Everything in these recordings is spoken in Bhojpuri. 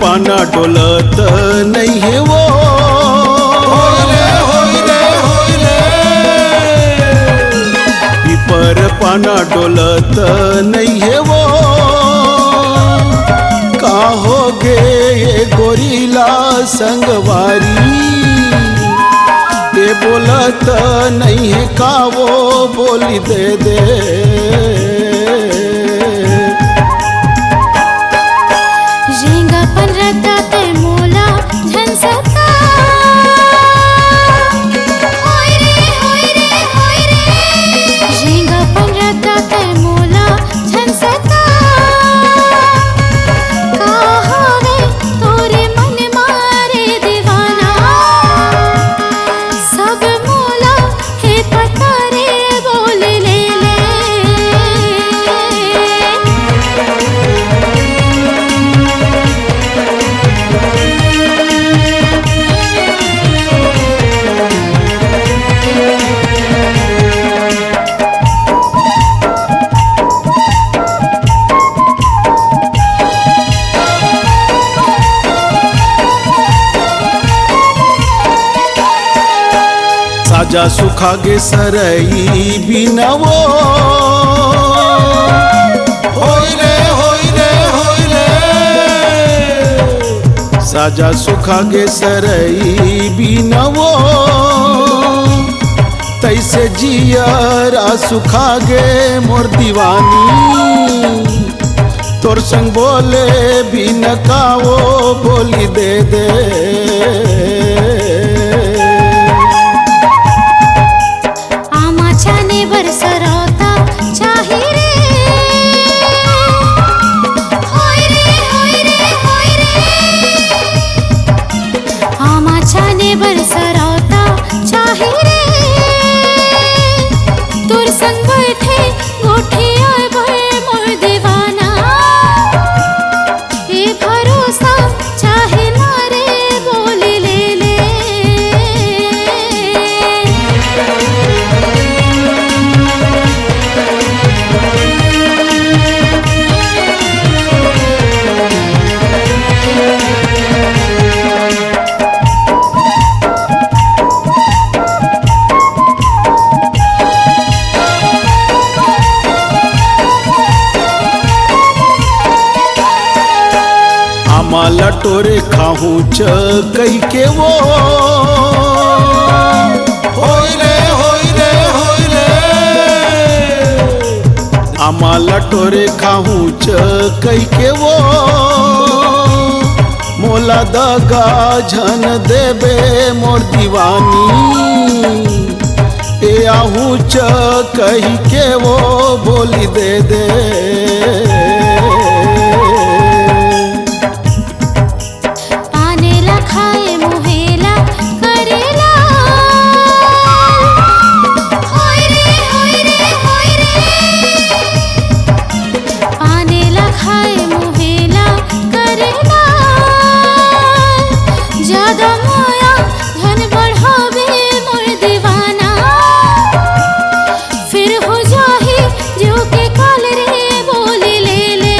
पाना डोलत नहीं है वो, पीपर पाना डोलत नहीं है वो। का हो गे ये गोरीला संगवारी, ये बोलत नहीं है का वो बोली दे दे। झिंगापन रता ते मोला झंसता, होय रे झिंगापन रता ते मोला झंसता। का होवे तोरे मन मारे दीवाना, सब मोला हे पता रे बोल ले ले। साजा सुखा गे सरई बिनवो, साजा सुखा गे सरई बिनवो। तैसे जियरा सुखा गे मोर दीवानी, तोर संग बोले भी न कावो बोली दे दे। बरसरौता चाहे रे, होय रे आमा छाने बरसरौता चाहे रे। तुर संग बैठे गोठिया भर मोर दीवाना, ये भरोसा चाहे ना रे बोली ले ले। आमा लटोरे खाहूँ च कही के वो, आमा लटोरे खाहूँ च कही के वो। मोला दगा झन देबे मोर दीवानी, ए आहूँ च कही के वो बोली दे दे। खाए मुहेला करेला, होय रे पानेला खाए मुहेला करेला। ज्यादा माया धन बढ़ावे मोर दीवाना, फिर हो जाही जो के काल रे बोली ले ले।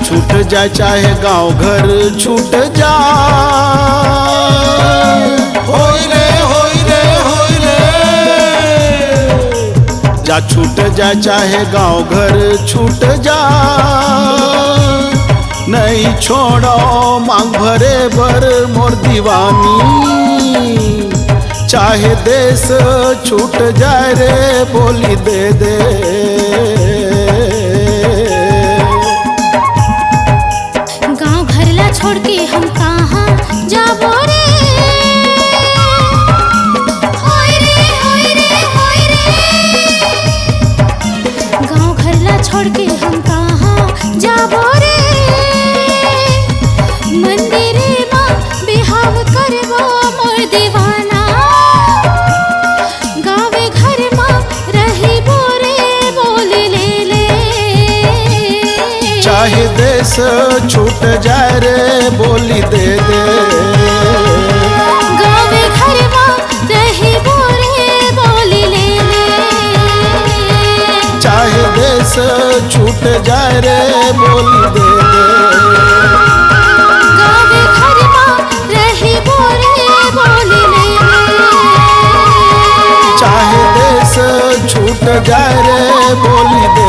छूट जाए चाहे गांव घर छूट जा, जा छूट जाए चाहे गांव घर छूट जा। नहीं छोड़ो मांग भरे भर मोर दीवानी, चाहे देश छूट जाए रे बोली दे दे। छोड़ के हम कहाँ जाबो रे, होय रे गाँव घरला छोड़ के हम कहाँ जाबो रे। मंदिरे माँ बिहाव करबो मोर दीवाना, देश छूट जाए रे बोली दे दे। गावे घरवा रही बोरे बोली ले ले। चाहे देश छूट जाए रे बोली दे दे। गावे घरवा रही बोरे बोली ले ले। चाहे देश छूट जाए रे बोली दे।